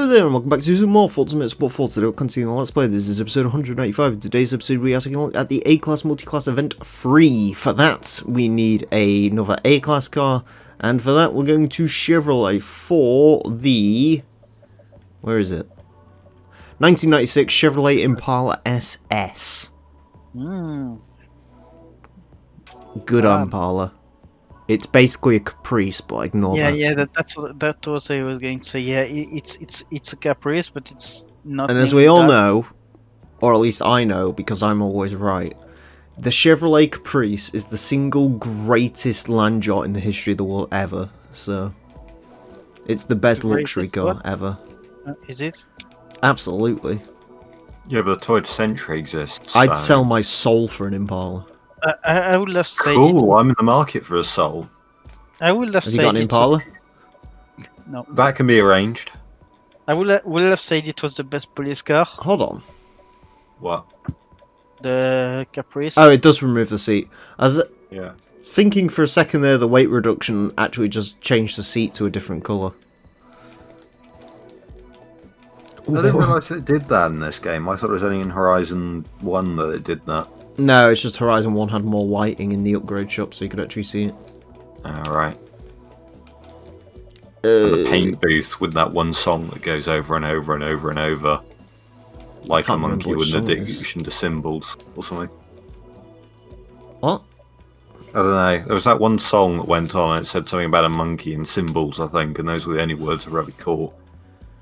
there, and welcome back to some more Forza Motorsport 4. Today we're continuing on Let's Play. This is episode 195. In today's episode we are taking a look at the A-Class Multi-Class event free. For that we need another A-Class car, and for that we're going to Chevrolet for the... where is it? 1996 Chevrolet Impala SS. Good Impala. It's basically a Caprice, but ignore that. Yeah, that's what I was going to say. Yeah, it's a Caprice, but it's not. And as we all know, or at least I know, because I'm always right, the Chevrolet Caprice is the single greatest land yacht in the history of the world ever. So, it's the best luxury car ever. Is it? Absolutely. Yeah, but the Toyota Century exists. I'd sell my soul for an Impala. I would have said. Cool, I'm in the market for a soul. I would have Have said. you got an Impala? No. That can be arranged. I would have said it was the best police car. Hold on. What? The Caprice. Oh, it does remove the seat. Yeah. Thinking for a second there, the weight reduction actually just changed the seat to a different colour. I didn't realise it did that in this game. I thought it was only in Horizon 1 that it did that. No, it's just Horizon 1 had more lighting in the upgrade shop, so you could actually see it. Alright. And the paint booth with that one song that goes over and over and over and over. Like a monkey with an addiction to symbols or something. What? I don't know. There was that one song that went on and it said something about a monkey and symbols, I think, and those were the only words I really caught.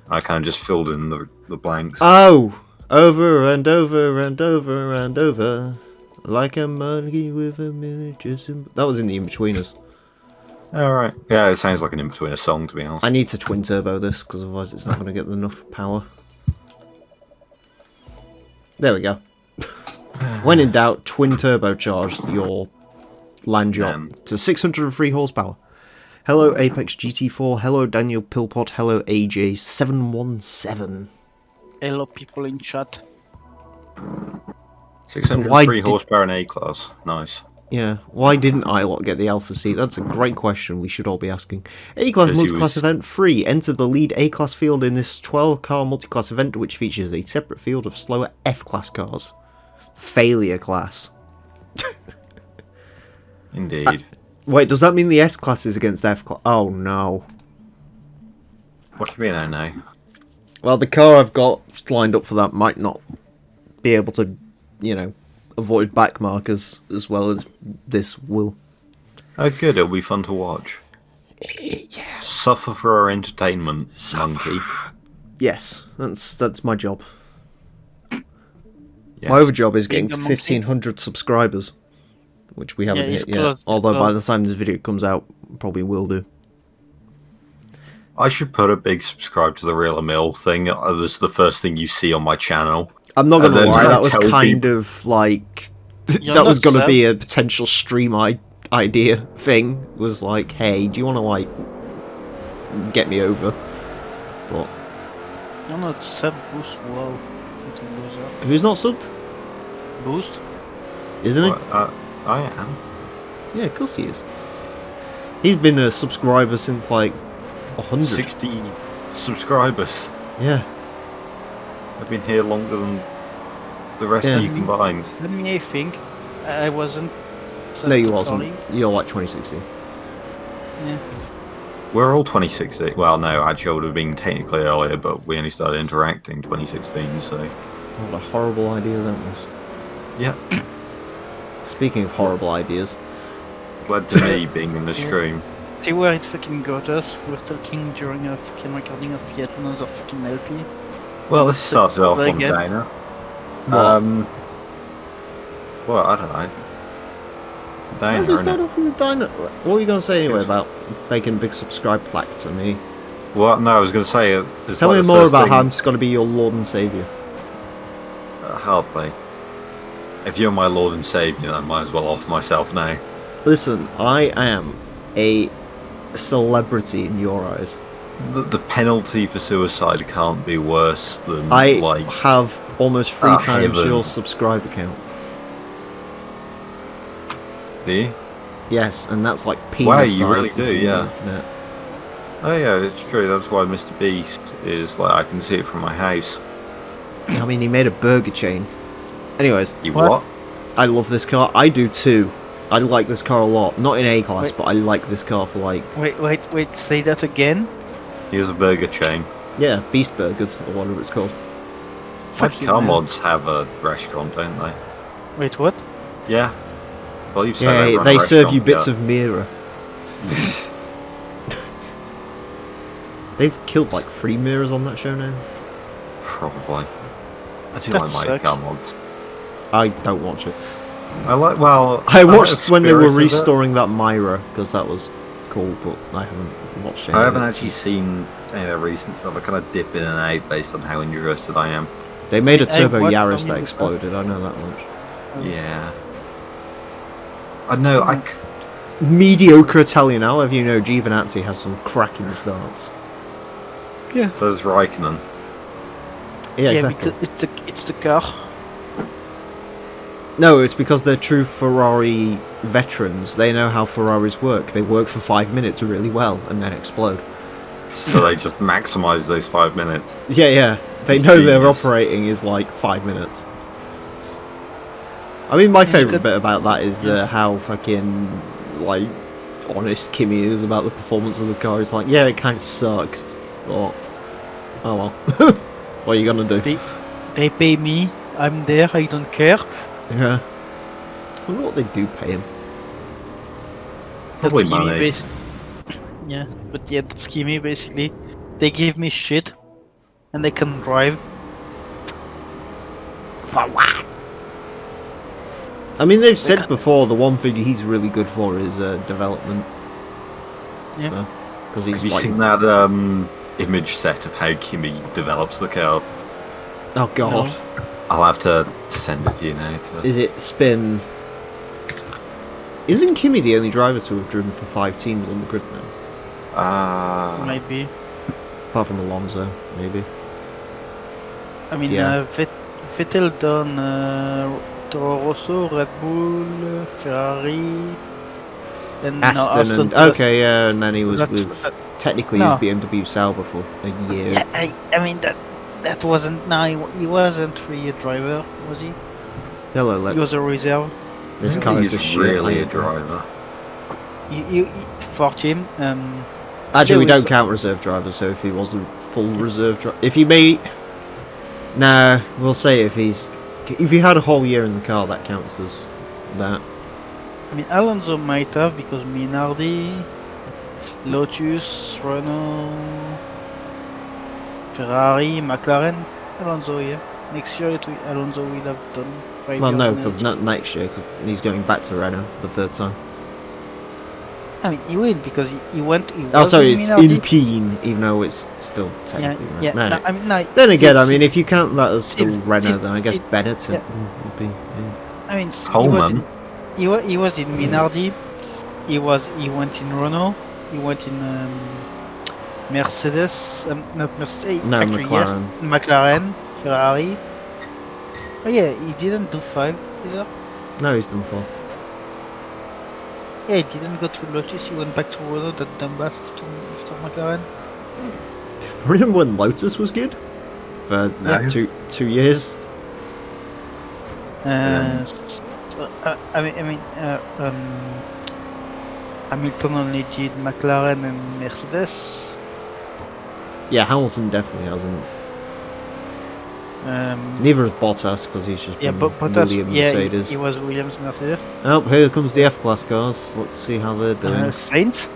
I kind of just filled in the blanks. Oh! Over and over and over and over. Like a monkey with a miniature symbol. That was in the In-Betweeners. Alright. Yeah, it sounds like an in-betweener song, to be honest. I need to twin turbo this, because otherwise it's not going to get enough power. There we go. When in doubt, twin turbocharge your land yacht to 603 horsepower. Hello Apex GT4, hello Daniel Pilpot, hello AJ717. Hello, people in chat. 603 horsepower in A-Class. Nice. Yeah, why didn't I get the Alpha seat? That's a great question we should all be asking. A-Class Multi-Class event free. Enter the lead A-Class field in this 12-car multi-class event, which features a separate field of slower F-Class cars. Failure class. Indeed. Wait, does that mean the S-Class is against F-Class? Oh, no. What do you mean, I know? Well, the car I've got lined up for that might not be able to, you know, avoid back markers as well as this will. Oh, good. It'll be fun to watch. Yeah. Suffer for our entertainment, monkey. Yes, that's my job. Yes. My other job is getting Being a 1,500 subscribers, which we haven't hit yet. Although by the time this video comes out, probably will do. I should put a big subscribe to the Real Mill thing as the first thing you see on my channel. I'm not gonna lie, that was kind of like that was gonna be a potential stream idea thing. Was like, hey, do you want to like get me over? But You're not sub boost. Wow. who's not subbed? Boost. Isn't he? I am. Yeah, of course he is. He's been a subscriber since like 100. 60 subscribers. Yeah. I've been here longer than the rest of you combined. Let me think. I wasn't. No, you wasn't. You're like 2016. Yeah. We're all 2016. Well, no, actually, I would have been technically earlier, but we only started interacting 2016, so... What a horrible idea that was. Yeah. Speaking of horrible ideas... It led to me being in the stream. See where it fucking got us? We're talking during a fucking recording of yet another fucking LP. Well, this started off on again. Dana. What? Well, I don't know. Dana, How's it start off in the diner? What were you going to say anyway about making a big subscribe plaque to me? Well, no, I was going to say... Tell me more about how I'm just going to be your Lord and Saviour. Hardly. If you're my Lord and Saviour, I might as well offer myself now. Listen, I am a celebrity in your eyes. The penalty for suicide can't be worse than, I like... have almost 3 times heaven. your subscriber count. Do you? Yes, and that's like penis Wow, you really sizes do, in the yeah. internet. Oh yeah, it's true. That's why Mr. Beast is like I can see it from my house. I mean, he made a burger chain. Anyways, You What? what? I love this car. I do too. I like this car a lot. Not in A-Class, Wait. but I like this car for like... Wait, say that again? Here's a burger chain. Yeah, Beast Burgers, or whatever it's called. Fuck you, Car man. mods have a restaurant, don't they? Wait, what? Yeah. Well, you've said Yeah, run a they serve you restaurant, bits yeah. of Mira. They've killed like 3 mirrors on that show now. Probably. I do That like my sucks. car mods. I don't watch it. I like, well... I like watched the when they were spirit of it. restoring that Myra, because that was cool, but I haven't watched any I of haven't it actually since. seen any of the recent stuff. I kind of dip in and out based on how interested I am. They made a I Turbo watched Yaris only that the exploded, I know that much. Yeah. I know, I... Mediocre Italian, I'll have you know Giovinazzi has some cracking starts. Yeah. So there's Raikkonen. Yeah, exactly. because it's the car. No, it's because they're true Ferrari veterans. They know how Ferraris work. They work for 5 minutes really well and then explode. So they just maximise those 5 minutes. Yeah. They know their Genius. operating is like 5 minutes. I mean, my favourite good. bit about that is Yeah. how fucking, like, honest Kimmy is about the performance of the car. It's like, yeah, it kind of sucks. But, oh well. What are you gonna do? They pay me. I'm there. I don't care. Yeah. I wonder what they do pay him. Probably That's Kimi money. Yeah, but yeah, that's Kimi basically. They give me shit, and they can drive. For what? I mean, they've said can't- before the one thing he's really good for is development. Yeah. Because he's Have you like, seen that image set of how Kimi develops the car? oh god, No. I'll have to send it to you now. is it spin? Isn't Kimi the only driver to have driven for 5 teams on the grid now? Might be. Apart from Alonso, maybe. I mean, Yeah. Vettel done Toro Rosso, Red Bull, Ferrari, and now Aston and plus- okay, yeah, and then he was That's- with technically no. he was BMW Sauber for a year. Yeah, I mean that wasn't. No, he wasn't really a driver, was he? Hello, He was a reserve. this I car think is the he's shit. really I a agree. driver. He for him. Actually, we There was- don't count reserve drivers, so if he was a full reserve driver... If he made... Nah, we'll say if he's... If he had a whole year in the car, that counts as that. I mean, Alonso might have because Minardi, Lotus, Renault, Ferrari, McLaren, Alonso. Yeah, next year Alonso will have done. 5 Well, years no, in because LG. not next year, because he's going back to Renault for the 3rd time. I mean, he will because he went. He Oh, was sorry, in it's Minardi. in Peen, even though it's still Yeah, technically yeah. Renault. No, I mean, no. Then again, I it's- mean, if you count that as still Steve- Renault, Steve- then I guess Steve- Benetton yeah. would be... Yeah. I mean, Coleman. He was in Minardi. He went in Renault. He went in Mercedes. Not Mercedes. No, actually, McLaren. Yes, McLaren, Ferrari. Oh yeah, he didn't do 5 either. No, he's done 4. Yeah, he didn't go to Lotus. He went back to Renault. That done back after McLaren. Remember when Lotus was good? For No. two years? Hamilton only did McLaren and Mercedes. Yeah, Hamilton definitely hasn't. Neither has Bottas, because he's just Yeah, been but that's William yeah. Mercedes. He was Williams Mercedes. Oh, here comes the F-Class cars. Let's see how they're doing. Saints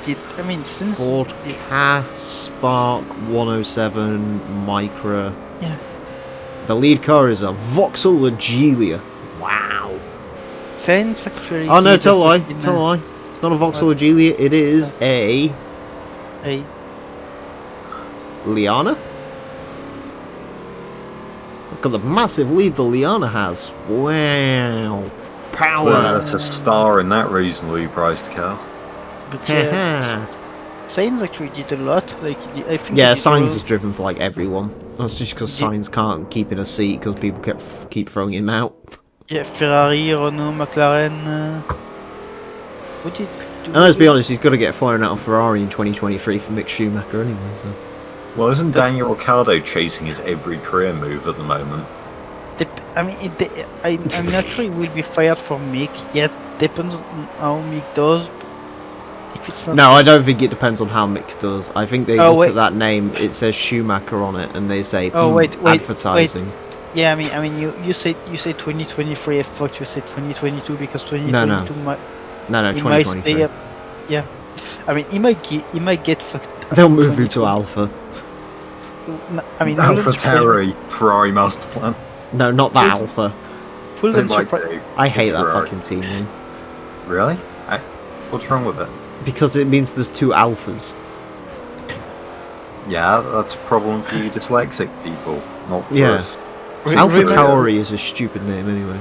did. I mean, Saints Ford did. Ka, Spark, 107, Micra. Yeah. The lead car is a Vauxhall Agelia. Wow. Saints actually. Oh no, did tell a lie. in, Tell a lie. It's not a Vauxhall Agelia. It is a a Liana. Look at the massive lead the Liana has. Wow. Power. Well, that's a star in that reasonably priced car. but yeah, Sainz actually did a lot. Like I think. Yeah, he did Sainz all- is driven for like everyone. That's just because Yeah. Sainz can't keep in a seat because people keep throwing him out. Yeah, Ferrari, Renault, McLaren. Who did? And let's be honest, he's got to get thrown out of Ferrari in 2023 for Mick Schumacher anyway. So. Well, isn't Daniel Ricciardo chasing his every career move at the moment? I mean, I'm not sure he will be fired for Mick. Yet depends on how Mick does. If it's not No, I don't think it depends on how Mick does. I think they look wait. at that name, it says Schumacher on it, and they say, wait, advertising. Yeah, I mean, you say 2023. I thought you said 2022 because 2022 No, he might 2023. stay up. Yeah, I mean, he might get fucked. They'll move him to Alpha. I mean, Alpha Tauri, Ferrari master plan. No, not that Alpha. Wouldn't They might surprise. do. I hate that Ferrari. fucking team name. Really? What's wrong with it? Because it means there's two Alphas. Yeah, that's a problem for you dyslexic people, not for Yeah. us. Alpha Tauri is a stupid name anyway.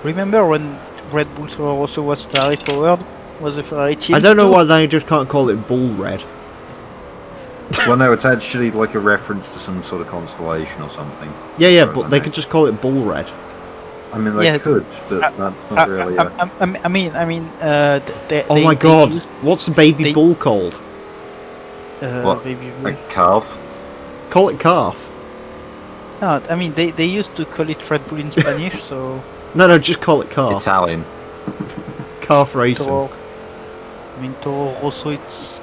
Remember when Red Bull Toro Rosso was Ferrari powered? Was a Ferrari team? I don't know too? why they just can't call it Bull Red. Well, no, it's actually like a reference to some sort of constellation or something. Yeah, So, but they could just call it Bull Red. I mean, they Yeah, could, but that's not really. I mean, Oh my god, what's a baby they- bull called? What? Baby A Bull. calf. Call it calf. No, I mean they used to call it Red Bull in Spanish, so No, just call it calf. Italian. Calf racing. Toro. I mean Toro Rosso, it's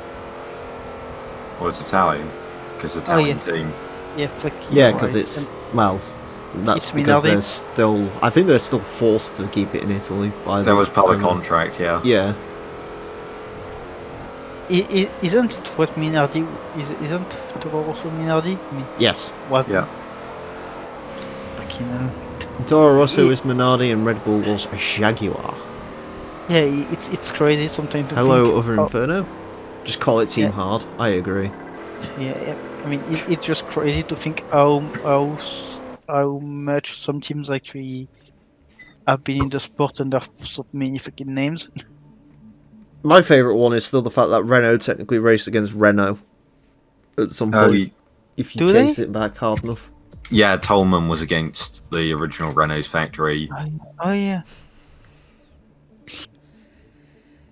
Or it's Italian. Because Italian team. yeah, fuck you. Yeah, because right. it's, well, that's It's because Minardi. they're still, I think they're still forced to keep it in Italy. By That was part of the owner. contract, yeah. Yeah. Isn't it what Minardi isn't Toro Rosso Minardi? I mean, Yes. what? Yeah. Fucking Toro Rosso It- is Minardi and Red Bull was a Jaguar. yeah, it's crazy sometimes to Hello, think. Other Inferno. Just call it Team Yeah. Hard. I agree. Yeah, I mean it's just crazy to think how much some teams actually have been in the sport under so many fucking names. My favourite one is still the fact that Renault technically raced against Renault at some Oh, point. If you Do chase they? it back hard enough. yeah, Tolman was against the original Renault's factory. Oh yeah.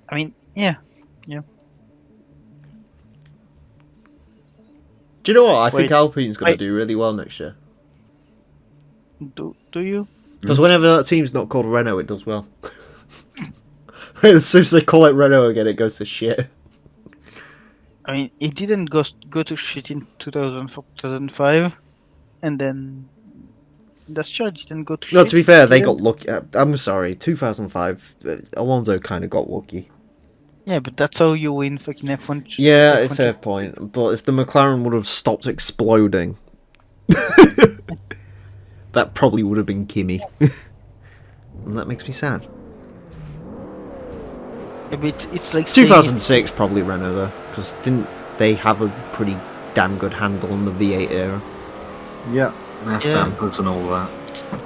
I mean, yeah. Do you know what? I think Wait, Alpine's going to wait. do really well next year. Do you? Because whenever that team's not called Renault, it does well. As soon as they call it Renault again, it goes to shit. I mean, it didn't go to shit in 2004, 2005, and then that's true. It didn't go to shit. No, to be fair, they again. got lucky. I'm sorry, 2005, Alonso kind of got lucky. Yeah, but that's how you win fucking F1. Yeah, F1 fair point. But if the McLaren would have stopped exploding, that probably would have been Kimi. And that makes me sad. Yeah, but it's like saying- 2006 probably Renault though, because didn't they have a pretty damn good handle on the V8 era? Yeah. That's Yeah. dampers and all that.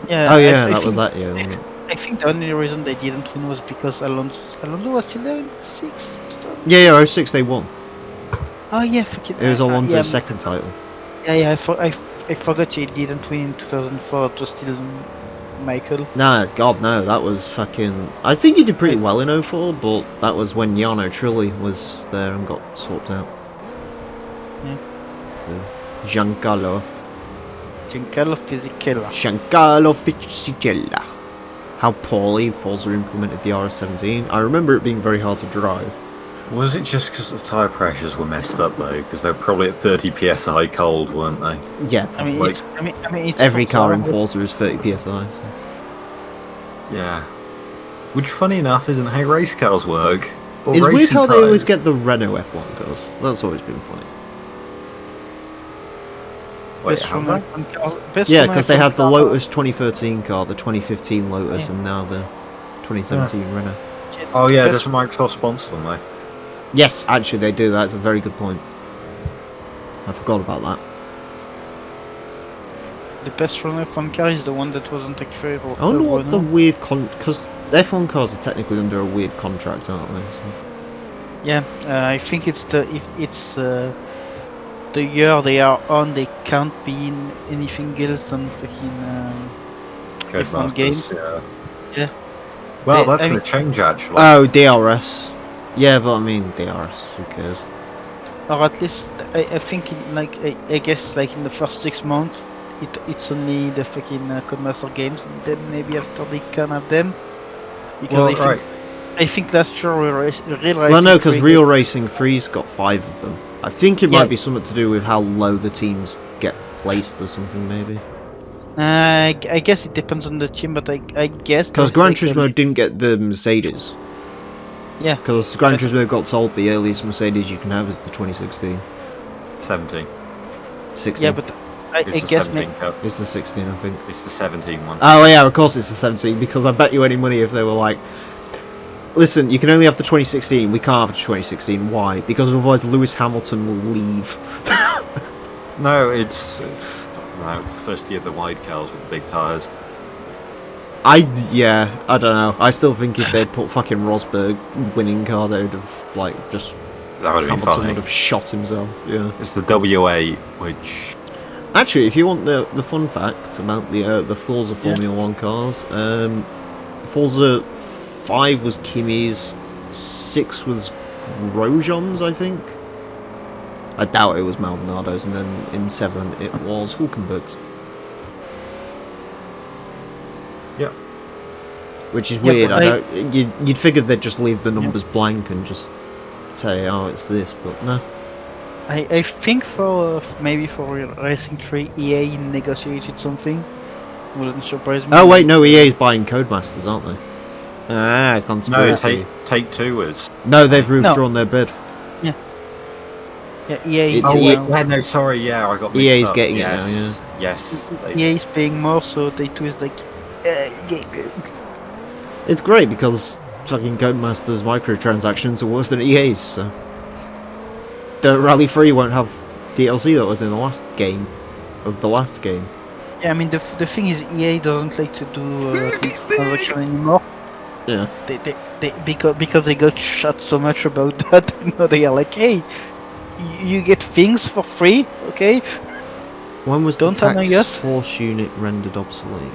Yeah. Oh yeah, I that was think- that year. Wasn't it? I think the only reason they didn't win was because Alonso was still there in 6. Yeah, 06 they won. Oh yeah, fucking. It was Alonso's yeah, second title. Yeah, I forgot he didn't win in 2004. It was still Michael. Nah, God no, that was fucking... I think he did pretty well in 04, but that was when Jarno Trulli was there and got sorted out. Yeah. Giancarlo. Giancarlo Fisichella. Giancarlo Fisichella. How poorly Forza implemented the RS17. I remember it being very hard to drive. Was it just because the tyre pressures were messed up though? Because they were probably at 30 psi cold, weren't they? Yeah, I mean, Like- it's every Forza, car in but- Forza is 30 psi. So. Yeah. Which, funny enough, isn't how race cars work. Or It's weird racing how they always tyres. get the Renault F1 cars. That's always been funny. Wait, Best have from they? F1 cars- best Yeah, from because they F1 had the car- Lotus 2013 car, the 2015 Lotus, Yeah. and now the 2017 Renault. Oh yeah, best- does Microsoft sponsor them though? Yes, actually they do. That's a very good point. I forgot about that. The best from F1 car is the one that wasn't actually. I wonder what the weird because F1 cars are technically under a weird contract, aren't they? So. Yeah, I think it's the year they are on. They can't be in anything else than fucking. F1 Codemasters, games. Yeah. Yeah. Well, They- that's I going mean- to change actually. Oh, DRS. Yeah, but I mean, DRS, who cares? Or at least I think I guess like in the first 6 months, it's only the fucking Codemaster games, and then maybe after they can have them. Because Well, I think last year Real Racing. Well, no, because 3 Real Racing 3's got 5 of them. I think it Yeah. might be something to do with how low the teams get placed or something, maybe. I guess it depends on the team, but I guess Because there's, Gran like, Turismo didn't get the Mercedes. Yeah. Because Gran Turismo got told the earliest Mercedes you can have is the 2016. 17. 16. Yeah, but I It's the guess 17 cup. It's the 16, I think. It's the 17 one. Oh, yeah, of course it's the 17, because I bet you any money if they were like, listen, you can only have the 2016, we can't have the 2016, why? Because otherwise Lewis Hamilton will leave. No, it's the first year of the wide cars with the big tyres. I don't know. I still think if they'd put fucking Rosberg winning car, they'd have, like, just... That would have been Hamilton funny. would have shot himself, yeah. It's the WA, which... Actually, if you want the fun fact about the Forza Formula 1 cars, Forza 5 was Kimi's, 6 was Grosjean's, I think. I doubt it was Maldonado's, and then in 7 it was Hulkenberg's. Yep. Which is Yeah, weird. but I don't. You'd figure they'd just leave the numbers blank and just say, "Oh, it's this," but no. I think for maybe for Real Racing 3, EA negotiated something. Wouldn't surprise me. Oh wait, no, EA is buying Codemasters, aren't they? Ah, No, conspiracy. Take-Two is... No, they've withdrawn their bid. Yeah, EA. It's Oh, EA wait, no, sorry, yeah, I got mixed EA's up. getting it yes. now, Yes. EA is paying more, so Take-Two is like, It's great because fucking Codemasters microtransactions are worse than EA's, so... The Rally 3 won't have DLC that was in the last game. Of the last game. Yeah, I mean the thing is EA doesn't like to do transaction anymore. Yeah. They because they got shot so much about that. Now they are like, hey, you get things for free, okay? When was Don't the annoy tax us. horse unit rendered obsolete?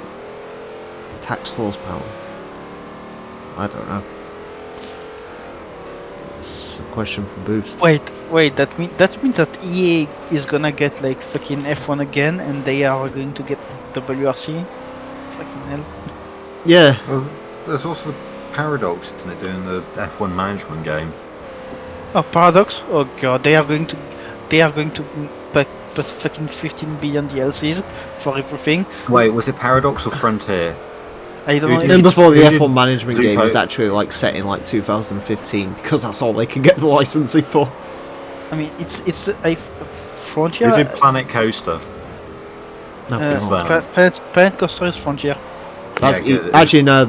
Tax horsepower? I don't know. It's a question for Boost. Wait, that means that EA is gonna get like fucking F1 again, and they are going to get WRC. Fucking hell. Yeah. Well, there's also the Paradox, isn't it, doing the F1 management game? Oh, Paradox. Oh god, they are going to put fucking 15 billion DLCs for everything. Wait, was it Paradox or Frontier? I don't know. Who If did- And it's, before the who did F1 management game was Zootopia? actually like set in like 2015 because that's all they could get the licensing for. I mean, it's Frontier. Who did Planet Coaster? No, It's God. that. Planet Coaster is Frontier. That's Yeah, good. actually no,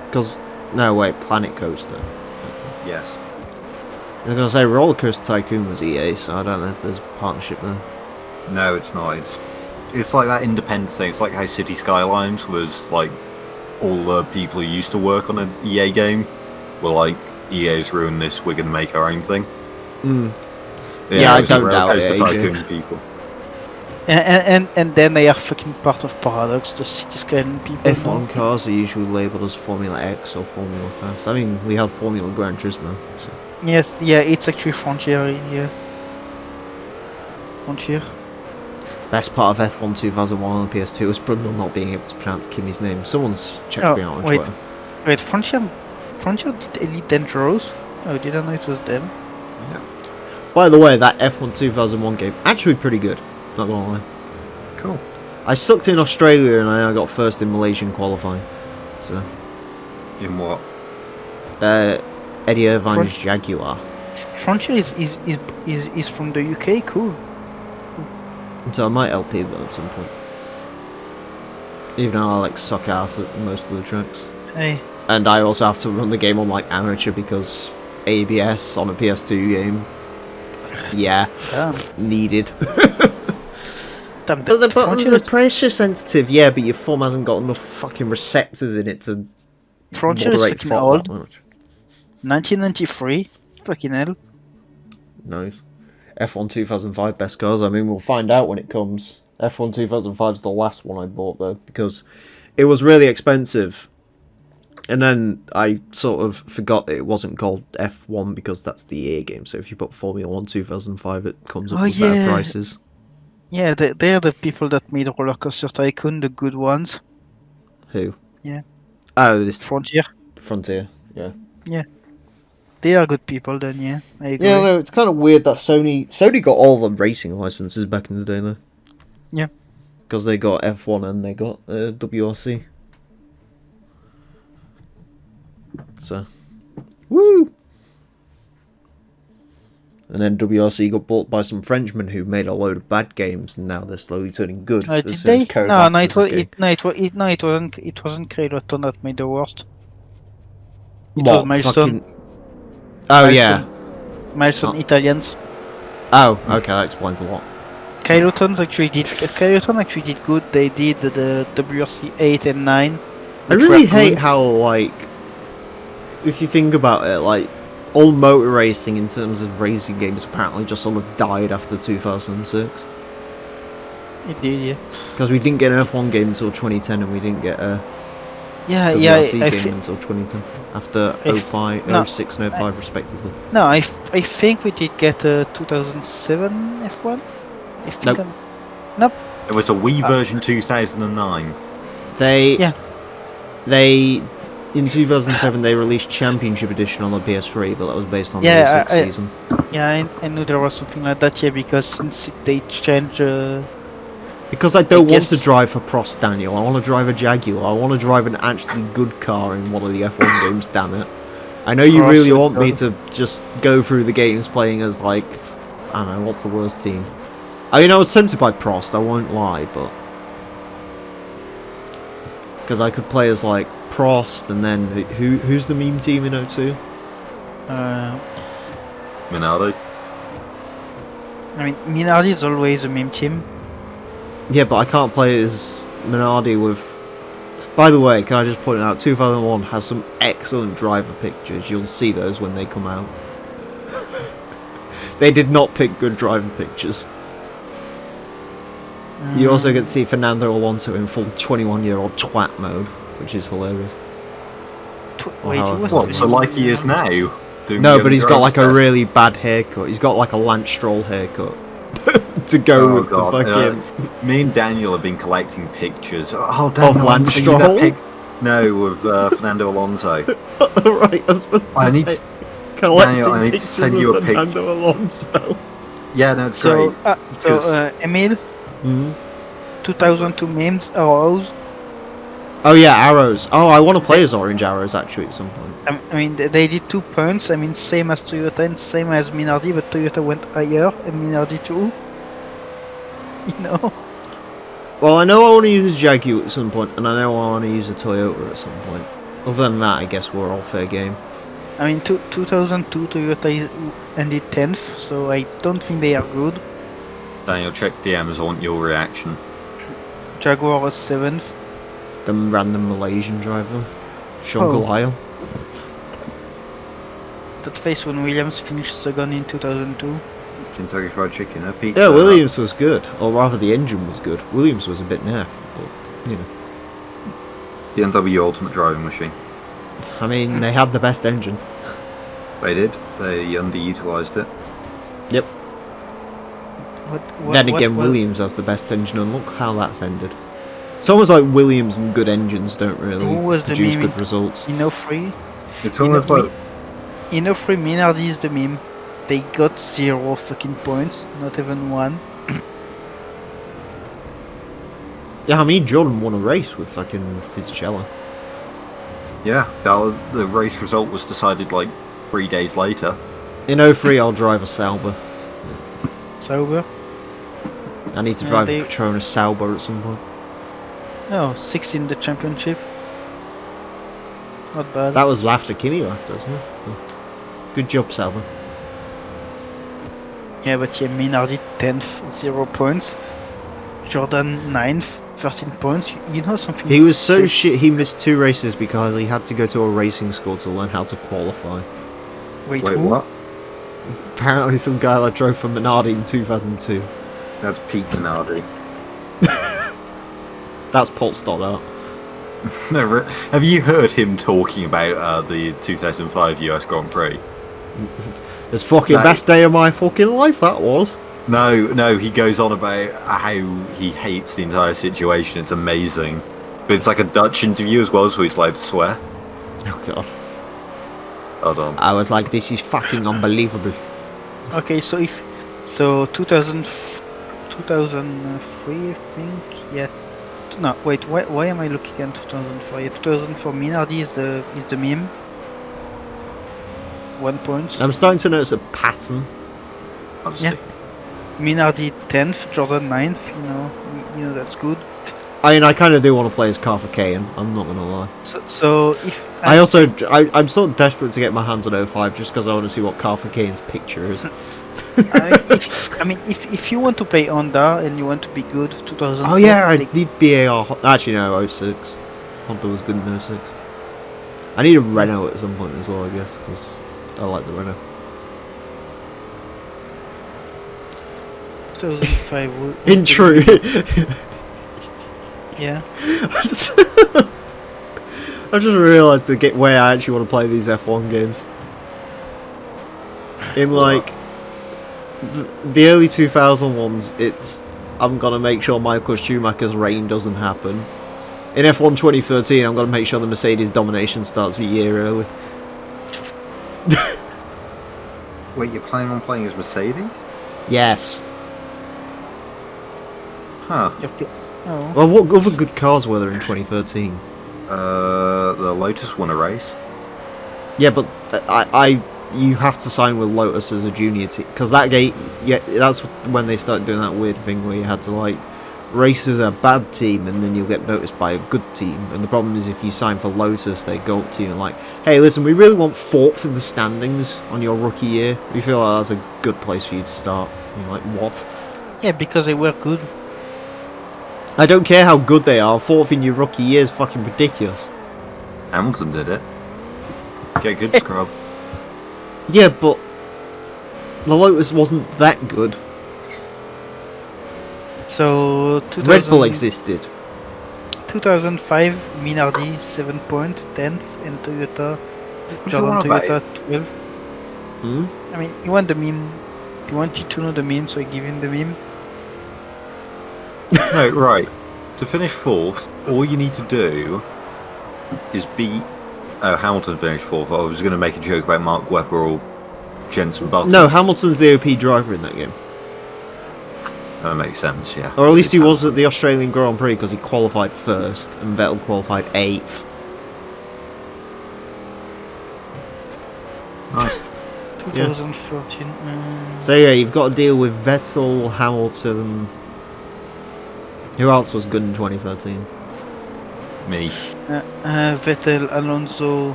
because no wait, Planet Coaster. Yes. I was gonna say Roller Coaster Tycoon was EA, so I don't know if there's a partnership there. No, it's not. It's like that independent thing. It's like how City Skylines was like all the people who used to work on an EA game were like, EA's ruined this, we're gonna make our own thing. Mm. Yeah, I it was the don't Roller doubt Coaster it, AJ. Tycoon people. And then they are fucking part of Paradox, the City Skyline people. F1 cars are usually labelled as Formula X or Formula Fast. I mean, we have Formula Gran Turismo. So. Yes, yeah, it's actually Frontier. Yeah. Frontier. Best part of F1 2001 on the PS2 was Brundle not being able to pronounce Kimi's name. Someone's checked Oh, me out on wait. Twitter. Wait, Frontier did Elite Dangerous? Oh, didn't know it was them. Yeah. By the way, that F1 2001 game, actually pretty good. Not gonna lie. Cool. I sucked in Australia and I got first in Malaysian qualifying. So, In what? Eddie Irvine's Jaguar. Frontier is from the UK. Cool. So I might LP though at some point. Even though I like suck ass at most of the tracks. Hey. And I also have to run the game on like amateur because ABS on a PS2 game. Yeah, Damn. needed. Damn, But the buttons Frontier, are pressure sensitive, yeah, but your thumb hasn't got enough fucking receptors in it to Frontier is moderate fucking throttle old. that much. 1993. Fucking hell. Nice. F1 2005 best cars. I mean, we'll find out when it comes. F1 2005 is the last one I bought though, because it was really expensive. And then I sort of forgot that it wasn't called F1 because that's the EA game. So if you put Formula 1 2005, it comes up Oh, with better yeah. prices. Yeah, they're the people that made Roller Coaster Tycoon, the good ones. Who? Yeah. Oh, this Frontier. Frontier. Yeah. Yeah. They are good people then, yeah. I agree. Yeah, no, it's kind of weird that Sony got all the racing licenses back in the day, though. Yeah. Because they got F1 and they got WRC. So, woo! And then WRC got bought by some Frenchmen who made a load of bad games, and now they're slowly turning good. Did As they? No, Codemasters is getting- it wasn't Creator that made the worst. It What, was Milestone. fucking... Oh, yeah. Milestone Oh. Italians. Oh, okay, that explains a lot. Kyloton actually did good. They did the WRC 8 and 9. I really hate how, like, if you think about it, like, all motor racing in terms of racing games apparently just sort of died after 2006. It did, yeah. Because we didn't get an F1 game until 2010 and we didn't get a WRC game until 2010. After 06 and 05 respectively. No, I think we did get a 2007 F1. I think Nope. It was a Wii version 2009. They Yeah. In 2007 they released Championship Edition on the PS3, but that was based on Yeah, the 06 season. Yeah, I knew there was something like that, yeah, because since they changed... Because I don't want to guess- drive a Prost, Daniel. I want to drive a Jaguar. I want to drive an actually good car in one of the F1 games, damn it. I know you Prost really is want me good. to just go through the games playing as, like, I don't know, what's the worst team? I mean, I was tempted by Prost, I won't lie, but... Because I could play as, like, Prost, and then... Who's the meme team in 02? Minardi. I mean, Minardi is always a meme team. Yeah, but I can't play as Minardi with... By the way, can I just point out, 2001 has some excellent driver pictures. You'll see those when they come out. They did not pick good driver pictures. You also get to see Fernando Alonso in full 21-year-old twat mode, which is hilarious. Wait, he was What, so like he is now? Doing No, the but he's got like a test? really bad haircut. He's got like a Lance Stroll haircut. To go with the fucking... me and Daniel have been collecting pictures. Oh, Daniel, Lance can you see that Stroll? No, of Fernando Alonso. Right, I was about to I need say, to- collecting Daniel, I need to pictures send you of a pic. Fernando Alonso. Yeah, no, it's So, great. Emil, Mhm. 2002 memes, arrows. Oh yeah, Arrows. Oh, I want to play as Orange Arrows actually at some point. I mean, they did 2 points. I mean, same as Toyota and same as Minardi, but Toyota went higher and Minardi too. You know? Well, I know I want to use a Jaguar at some point, and I know I want to use a Toyota at some point. Other than that, I guess we're all fair game. I mean, 2002 Toyota ended 10th, so I don't think they are good. Daniel, check DMs. I want your reaction. Jaguar was 7th. The random Malaysian driver, Shungle Isle. That face when Williams finished second in 2002. Kentucky Fried Chicken, a pizza. Yeah, Williams was good, or rather the engine was good. Williams was a bit naff, but, you know. BMW Ultimate Driving Machine. I mean, they had the best engine. They did. They underutilized it. Yep. What, Then again, what- Williams has the best engine, and look how that's ended. It's almost like Williams and good engines don't really Who was the produce meme good in- results. In 03, It's almost like in 03 Minardi is the meme. They got 0 fucking points, not even 1. Yeah, I mean, Jordan won a race with fucking Fisichella. the race result was decided like 3 days later. In 03, I'll drive a Sauber. Sauber? I need to Yeah, drive they- a Petronas Sauber at some point. No, 6th in the championship. Not bad. That was after Kimi left, wasn't it? Yeah. Good job, Sauber. Yeah, but yeah, Minardi 10th, 0 points. Jordan 9th, 13 points. You know something? He was so shit, he missed 2 races because he had to go to a racing school to learn how to qualify. Wait, Wait, who? what? Apparently some guy that drove for Minardi in 2002. That's Pete Minardi. That's Paul Stoddart. Have you heard him talking about the 2005 US Grand Prix? It's fucking best day of my fucking life, that was. No, he goes on about how he hates the entire situation. It's amazing. But it's like a Dutch interview as well, so he's allowed to swear. Oh god. Hold on. I was like, this is fucking unbelievable. Okay, so 2003, I think. Yeah. No, wait. Why am I looking at 2004? Yeah, 2004 Minardi is the meme. 1 point. I'm starting to notice a pattern. Yeah. Minardi 10th, Jordan 9th. You know that's good. I mean, I kind of do want to play as Car for Kane, I'm not gonna lie. So if I'm sort of desperate to get my hands on 05 just because I want to see what Car for Kane's picture is. if you want to play Honda and you want to be good, 2000. Oh yeah, I need BAR. Actually, no, 06. Honda was good in 06. I need a Renault at some point as well, I guess, because I like the Renault. 2005. In true. Yeah. I just realised the way I actually want to play these F1 games. In like the early 2000 ones, I'm gonna make sure Michael Schumacher's reign doesn't happen. In F1 2013, I'm gonna make sure the Mercedes domination starts a year early. Wait, you're planning on playing as Mercedes? Yes. Huh. Oh. Well, what other good cars were there in 2013? The Lotus won a race. Yeah, but you have to sign with Lotus as a junior team because that gate. Yeah, that's when they started doing that weird thing where you had to like race as a bad team and then you'll get noticed by a good team. And the problem is if you sign for Lotus, they go up to you and like, hey, listen, we really want 4th in the standings on your rookie year. We feel like that's a good place for you to start. And you're like, what? Yeah, because they were good. I don't care how good they are. 4th in your rookie year is fucking ridiculous. Hamilton did it. Get good scrub. Yeah, but the Lotus wasn't that good. So Red Bull existed. 2005 Minardi 7 point 10th and Toyota Jordan Toyota 12. Hmm? I mean, you want the meme. You wanted to know the meme, so I give him the meme. No, right. To finish 4th, all you need to do is beat. Oh, Hamilton finished 4th. I was going to make a joke about Mark Webber or Jenson Button. No, Hamilton's the OP driver in that game. That makes sense, yeah. Or at least he was at the Australian Grand Prix because he qualified 1st and Vettel qualified 8th. Nice. 2014. So yeah, you've got to deal with Vettel, Hamilton. Who else was good in 2013? Me. Vettel, Alonso,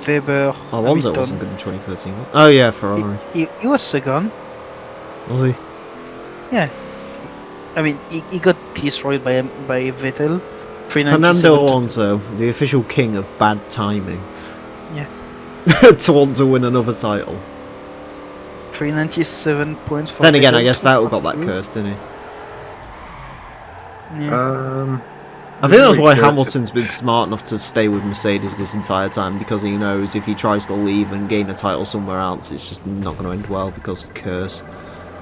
Weber. Alonso Hamilton. wasn't good in 2013. Oh yeah, Ferrari. He was second. Was he? Yeah. I mean, he got destroyed by Vettel. Fernando Alonso, the official king of bad timing. Yeah. To want to win another title. 397 points for Then again, Vettel, I guess Vettel got that curse, didn't he? Yeah. I think that's why Hamilton's been smart enough to stay with Mercedes this entire time, because he knows if he tries to leave and gain a title somewhere else, it's just not going to end well because of curse.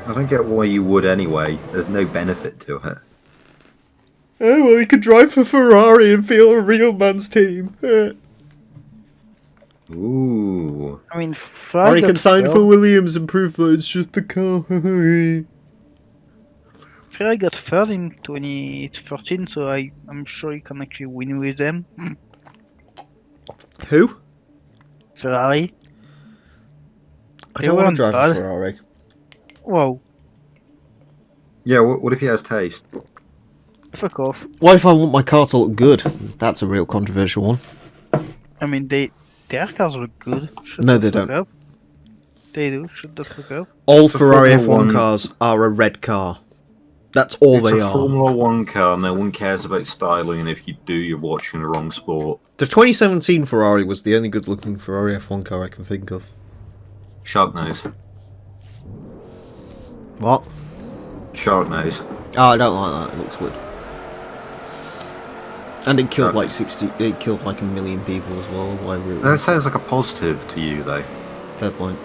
I don't get why you would anyway. There's no benefit to it. Oh, well, he could drive for Ferrari and feel a real man's team. Ooh. I mean, Or he can sign for Williams and prove that it's just the car. Ferrari got third in 2013, so I'm sure he can actually win with them. Who? Ferrari. I They don't want weren't to drive bad. a Ferrari. Wow, Yeah, what if he has taste? fuck off. What if I want my car to look good? That's a real controversial one. I mean, their cars look good. Shut No, the they fuck don't. Up. They do. Shut the fuck up. All For Ferrari Formula F1 One- cars are a red car. That's all It's they a are. Formula 1 car, no one cares about styling, and if you do, you're watching the wrong sport. The 2017 Ferrari was the only good-looking Ferrari F1 car I can think of. Shark nose. What? Shark nose. Oh, I don't like that. It looks weird. And it killed like 60. It killed like 1 million people as well. Why really? That sounds like a positive to you, though. Fair point.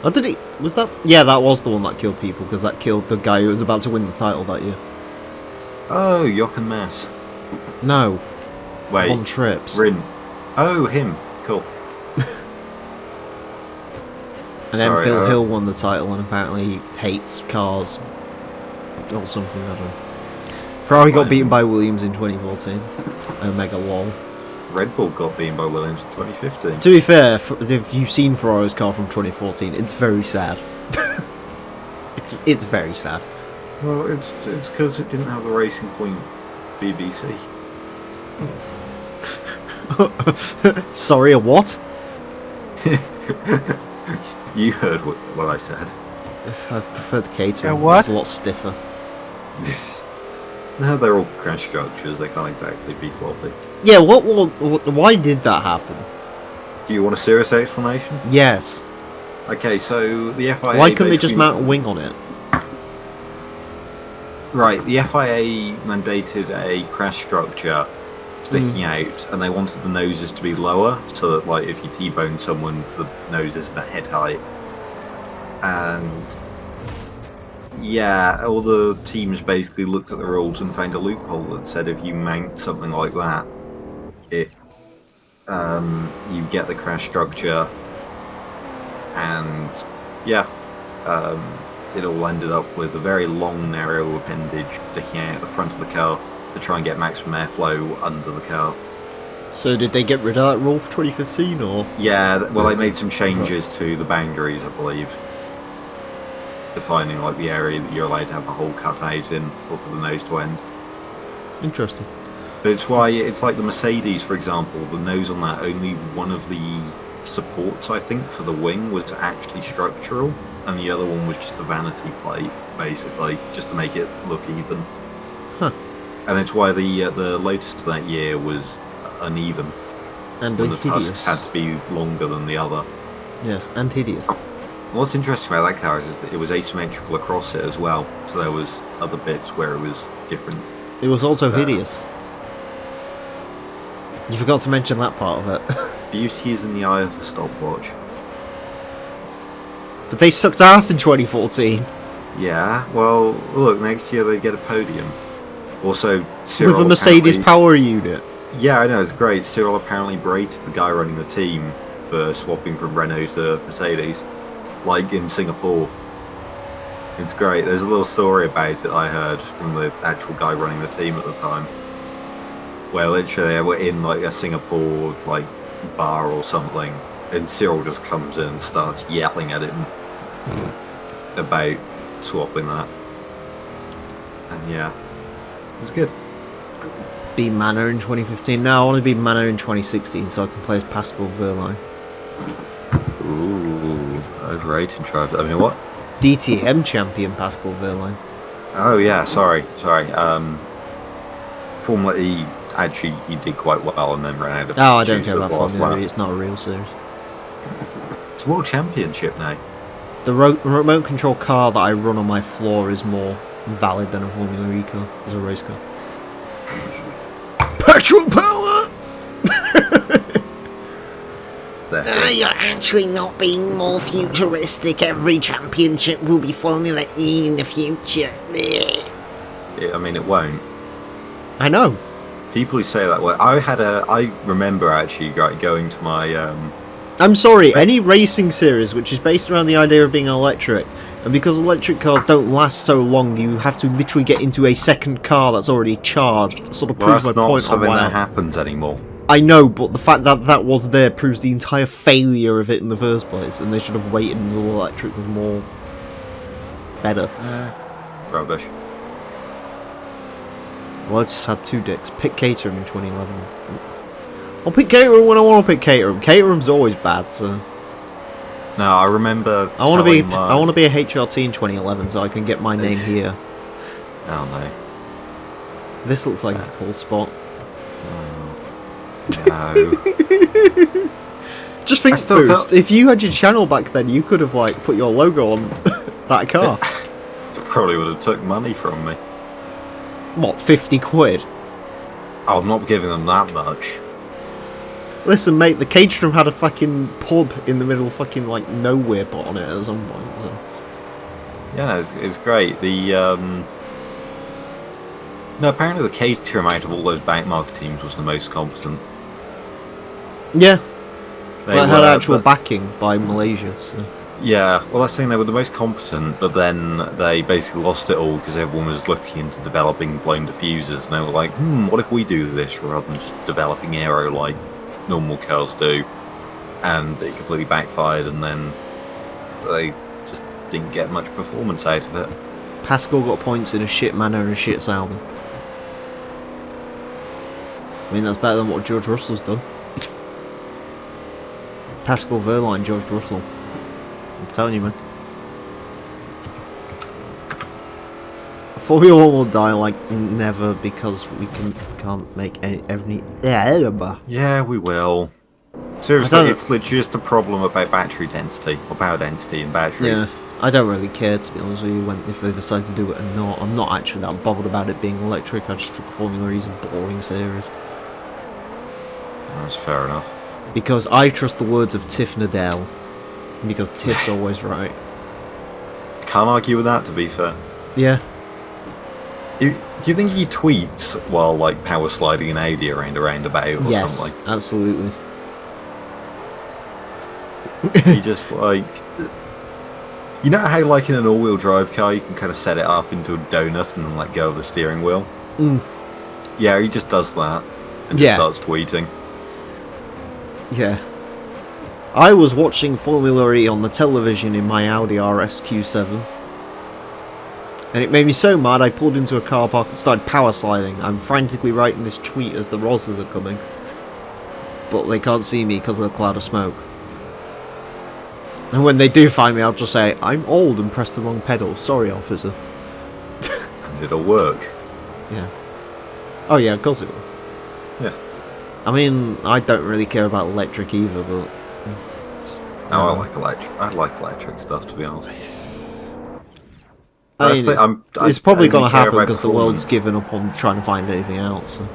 Oh, did it? Was that? Yeah, that was the one that killed people because that killed the guy who was about to win the title that year. Oh, Jochen Mass. No. Wait. On trips. Rin. Oh, him. Cool. And then Phil Hill won the title, and apparently he hates cars or something. I don't know. Ferrari got beaten by Williams in 2014. Mega lol. Red Bull got beaten by Williams in 2015. To be fair, if you've seen Ferrari's car from 2014, it's very sad. it's very sad. Well, it's because it didn't have the Racing Point BBC. Sorry, a what? You heard what I said. I prefer the catering. What? It's a lot stiffer. No, they're all crash structures. They can't exactly be floppy. Yeah, why did that happen? Do you want a serious explanation? Yes. Okay, so the FIA. Why couldn't they just mount a wing on it? Right, the FIA mandated a crash structure sticking out, and they wanted the noses to be lower, so that, like, if you T-bone someone, the nose isn't at head height. And yeah, all the teams basically looked at the rules and found a loophole that said if you mount something like that, you get the crash structure, and yeah, it all ended up with a very long, narrow appendage sticking out the front of the car to try and get maximum airflow under the car. So did they get rid of that rule for 2015, or? Yeah, well, they made some changes to the boundaries, I believe, defining like the area that you're allowed to have a hole cut out in, or for the nose to end. Interesting. But it's why it's like the Mercedes, for example. The nose on that, only one of the supports, I think, for the wing was actually structural, and the other one was just a vanity plate, basically, just to make it look even. Huh. And it's why the Lotus that year was uneven, And when the hideous. tusks had to be longer than the other. Yes, and hideous. What's interesting about that car is that it was asymmetrical across it as well, so there was other bits where it was different. It was also hideous. You forgot to mention that part of it. Beauty is in the eye of the stopwatch. But they sucked ass in 2014. Yeah, well, look, next year they get a podium. Also, Cyril With a Mercedes apparently- power unit. Yeah, I know, it's great. Cyril apparently berated the guy running the team for swapping from Renault to Mercedes, like in Singapore. It's great. There's a little story about it I heard from the actual guy running the team at the time, where literally they were in like a Singapore like bar or something, and Cyril just comes in and starts yelling at him about swapping that. And yeah, it was good. Be Manor in 2015. No, I want to be Manor in 2016 so I can play as Pascal Wehrlein. Ooh, overrated driver. I mean, what? DTM champion Pascal Wehrlein. Oh yeah, sorry. Formula E actually he did quite well and then ran out of. Oh, I don't care juice about at the last Formula E, lap. it's not a real series. It's a world championship now. The remote control car that I run on my floor is more valid than a Formula E car as a race car. Petrol power! You're actually not being more futuristic. Every championship will be Formula E in the future. I mean, it won't. I know. People who say that, well, I remember actually going to my, I'm sorry, any racing series which is based around the idea of being electric, and because electric cars don't last so long, you have to literally get into a second car that's already charged. Sort of well, proves that's my not point on something why that happens anymore. I know, but the fact that that was there proves the entire failure of it in the first place, and they should have waited until electric was more better. Rubbish. Lotus had two dicks. Pick Caterham in 2011. I'll pick Caterham when I want to pick Caterham. Caterham's always bad, so No, I remember. I want to be telling I want to be a HRT in 2011, so I can get my name here. Oh no. This looks like a cool spot. No. Just think, I still Boost, can't- if you had your channel back then, you could have like put your logo on that car. Probably would have took money from me. What, 50 quid? Oh, I'm not giving them that much. Listen, mate, the Caterham had a fucking pub in the middle of fucking, like, nowhere put on it at some point, so... Yeah, no, it's great. No, apparently the Caterham out of all those back market teams was the most competent. Yeah. They Well, it had were, actual but- backing by Malaysia, so... Yeah, well, that's the thing, they were the most competent, but then they basically lost it all because everyone was looking into developing blown diffusers, and they were like, what if we do this rather than just developing aero like normal cars do? And it completely backfired, and then they just didn't get much performance out of it. Pascal got points in a shit manner and a shit Sauber. I mean, that's better than what George Russell's done. Pascal Wehrlein, George Russell. I'm telling you, man. Formula 1 will die like never because we can't make any... Yeah, we will. I Seriously, don't- it's literally just a problem about battery density, or power density in batteries. Yeah, I don't really care, to be honest with you, if they decide to do it or not. I'm not actually that bothered about it being electric. I just think Formula E is a boring series. That's fair enough. Because I trust the words of Tiff Nadell. Because Tiff's always right. Can't argue with that, to be fair. Yeah. Do you think he tweets while, like, power sliding an Audi around a roundabout or Yes, something? absolutely. He just, like... You know how, like, in an all-wheel drive car, you can kind of set it up into a donut and then let go of the steering wheel? Mm. Yeah, he just does that. And Yeah. just starts tweeting. Yeah. I was watching Formula E on the television in my Audi RS Q7. And it made me so mad I pulled into a car park and started power sliding. I'm frantically writing this tweet as the Rosses are coming. But they can't see me because of the cloud of smoke. And when they do find me, I'll just say, I'm old and pressed the wrong pedal. Sorry, officer. It'll work. Yeah. Oh yeah, of course it will. Yeah. I mean, I don't really care about electric either, but... No, I like electric stuff, to be honest. I mean, it's probably going to care happen about because the world's performance. given up on trying to find anything else. So.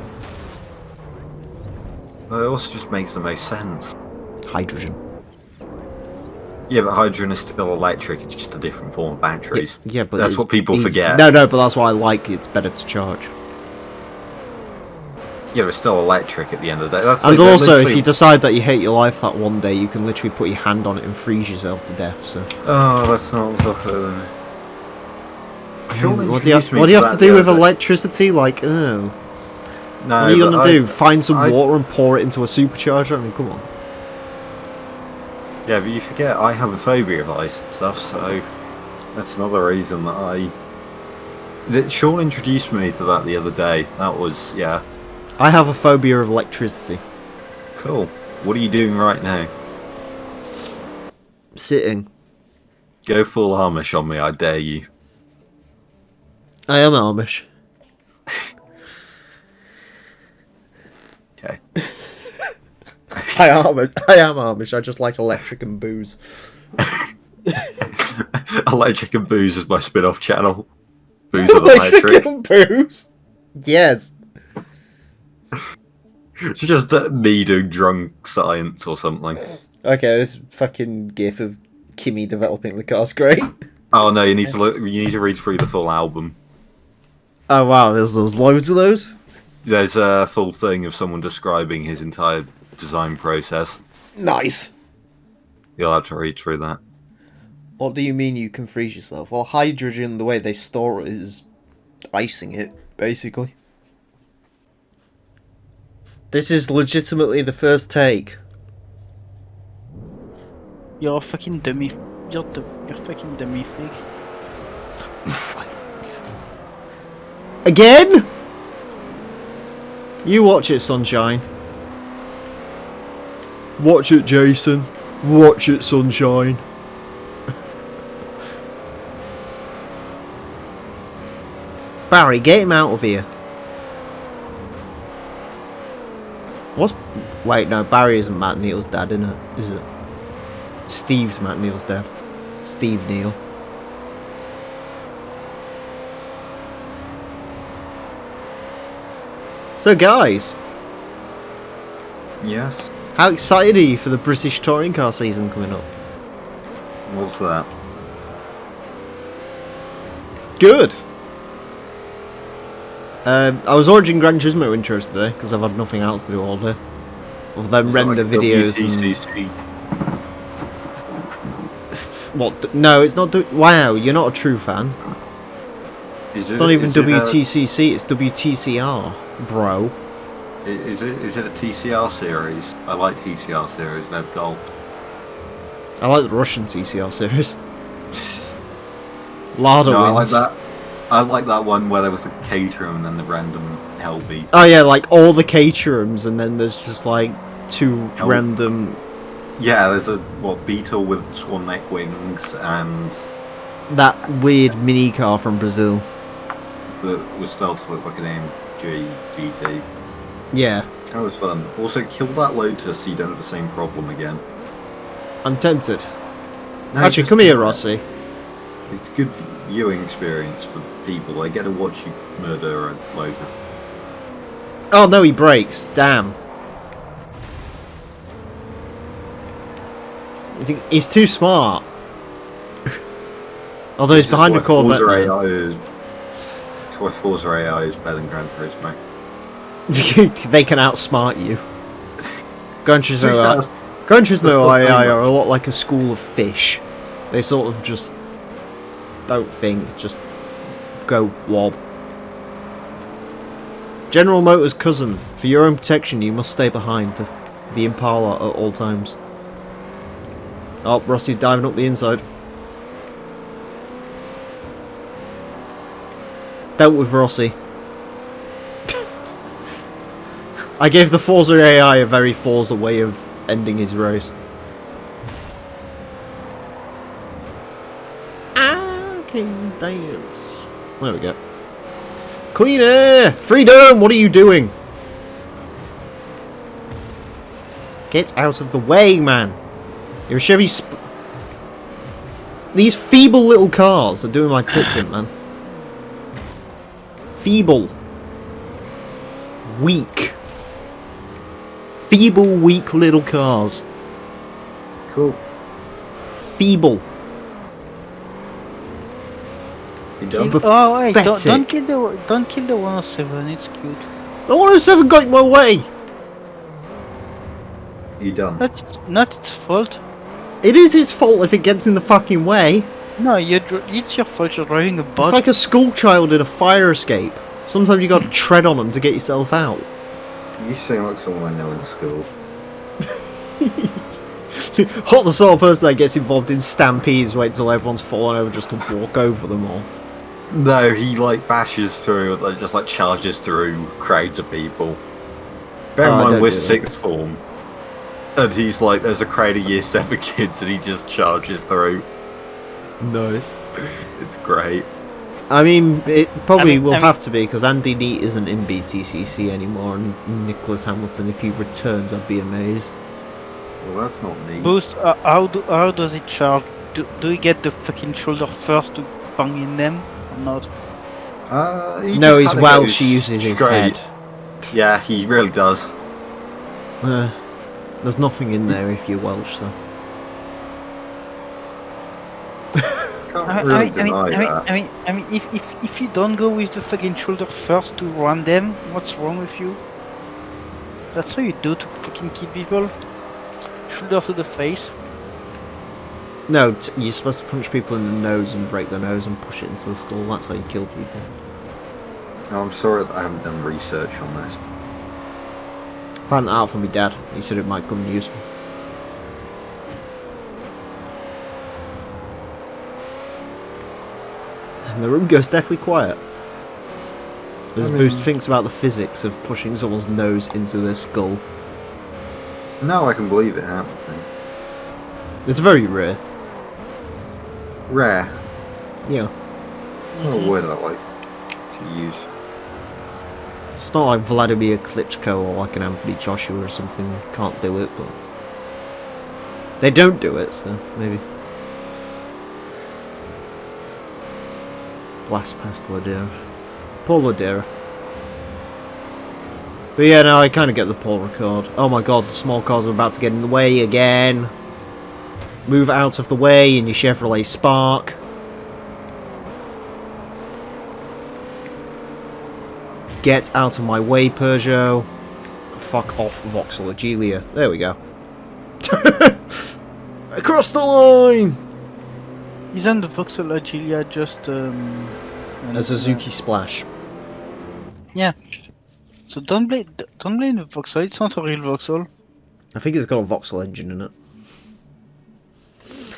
But it also just makes the most sense. Hydrogen. Yeah, but hydrogen is still electric, it's just a different form of batteries. Yeah, but that's it's what people easy. forget. No, but that's why I like it. It's better to charge. Yeah, but it's still electric at the end of the day. That's And like, also, if literally- you decide that you hate your life that one day, you can literally put your hand on it and freeze yourself to death. So. Oh, that's not the What do you have to do with electricity? Like, oh. No, What are you but going to do? Find some I- water and pour it into a supercharger? I mean, come on. Yeah, but you forget I have a phobia of ice and stuff, so that's another reason that Sean introduced me to that the other day. That was, yeah, I have a phobia of electricity. cool. What are you doing right now? Sitting. Go full Amish on me, I dare you. I am Amish. Okay. I am Amish. I just like electric and booze. Electric and Booze is my spin-off channel. Booze of the Electric Electric. and booze? Yes. It's just me doing drunk science or something. Okay, this fucking gif of Kimmy developing the car's great. Oh no, you need to read through the full album. Oh wow, there's loads of those? There's a full thing of someone describing his entire design process. Nice. You'll have to read through that. What do you mean you can freeze yourself? Well, hydrogen, the way they store it is icing it, basically. This is legitimately the first take. You're a fucking dummy. You're fucking dummy freak. Again? You watch it, Sunshine. Watch it, Jason. Watch it, Sunshine. Barry, get him out of here. What's... Wait, no, Barry isn't Matt Neal's dad, is it? Steve's Matt Neal's dad. Steve Neal. So, guys, Yes. how excited are you for the British touring car season coming up? What's that? Good. I was ordering Gran Turismo intros today because I've had nothing else to do all day, other than Is that render like a videos. WTCC? What? No, it's not. Wow, you're not a true fan. Is It's not even is it a- WTCC. It's WTCR, bro. Is it a TCR series? I like TCR series. They're golf. I like the Russian TCR series. Lada No, I like wins. that. I like that one where there was the Caterham and then the random Hellbeat. Oh yeah, like all the Caterhams, and then there's just like two Hell- random. Yeah, there's a Beetle with swan neck wings and That weird mini car from Brazil. that was started to look like an AMG GT. Yeah, That was fun. Also, kill that Lotus so you don't have the same problem again. I'm tempted. No, Actually, just come do here, that. Rossi. It's good viewing experience for people. They get to watch you murder a Lotus. Oh no, he brakes. Damn. He's too smart. Although he's behind a Corvette. That's why Forza AI is better than Gran Turismo. They can outsmart you. Gran To be Turismo fair, Gran that's Turismo not AI very are a lot like a school of fish. They sort of just don't think, just go wob. General Motors' cousin, for your own protection, you must stay behind the Impala at all times. Oh, Rossi's diving up the inside. Dealt with Rossi. I gave the Forza AI a very Forza way of ending his race. I can dance. There we go. Clean air! Freedom! What are you doing? Get out of the way, man! You're a Chevy These feeble little cars are doing my tits in, man. Feeble. Weak. Feeble, weak little cars. Cool. Feeble. You done? Oh wait, don't Pathetic. kill the 107. It's cute. The 107 got in my way! You done? Not its fault. It is his fault if it gets in the fucking way. No, it's your fault. You're driving a It's bus. like a school child in a fire escape. Sometimes you gotta tread on them to get yourself out. You seem like someone I know in school. Not the sort of person that gets involved in stampedes, wait till everyone's fallen over just to walk over them all. No, he like bashes through, like, just like charges through crowds of people. Bear in Oh, mind don't we're do that. sixth form, and he's like, there's a crowd of year 7 kids, and he just charges through. Nice. It's great. I mean, it probably I mean- will I mean- have to be, because Andy Neat isn't in BTCC anymore, and Nicholas Hamilton, if he returns, I'd be amazed. Well, that's not me. Boost. How does it charge? Do we get the fucking shoulder first to bang in them or not? He No, just he's kinda Welsh, goes he uses his straight. head. Yeah, he really does. There's nothing in there if you're Welsh, though. Can't really deny that. I mean, if you don't go with the fucking shoulder first to run them, what's wrong with you? That's how you do to fucking kill people. Shoulder to the face. No, you're supposed to punch people in the nose and break their nose and push it into the skull. That's how you kill people. No, I'm sorry that I haven't done research on this. Found that out from my dad. He said it might come in useful. And the room goes deathly quiet. As Boost thinks about the physics of pushing someone's nose into their skull. Now I can believe it happening. It's very rare. Rare. Yeah. It's not a word I like to use. It's not like Vladimir Klitschko or like an Anthony Joshua or something. Can't do it, but they don't do it, so maybe. Blast past Ladera. Poor Ladera. But yeah, no, I kind of get the pull record. Oh my god, the small cars are about to get in the way again. Move out of the way in your Chevrolet Spark. Get out of my way, Peugeot. Fuck off, Vauxhall Agelia. There we go. Across the line! Isn't the Vauxhall Agelia just A Suzuki Splash. Yeah. So don't blame the Vauxhall. It's not a real Vauxhall. I think it's got a Vauxhall engine in it.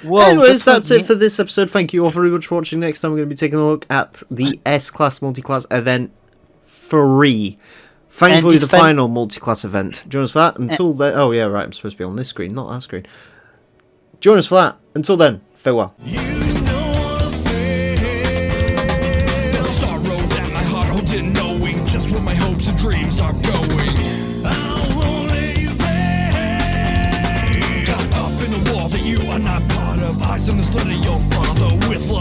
Whoa, Anyways, that's it for this episode. Thank you all very much for watching. Next time we're going to be taking a look at the S-Class Multiclass Event 3. Thankfully, the final multi-class event. Join us for that. Until then... Oh, yeah, right. I'm supposed to be on this screen, not that screen. Join us for that. Until then, farewell. Dreams are going. I'll only pay. Got up in a war that you are not part of. Eyes on the slit of your father with love.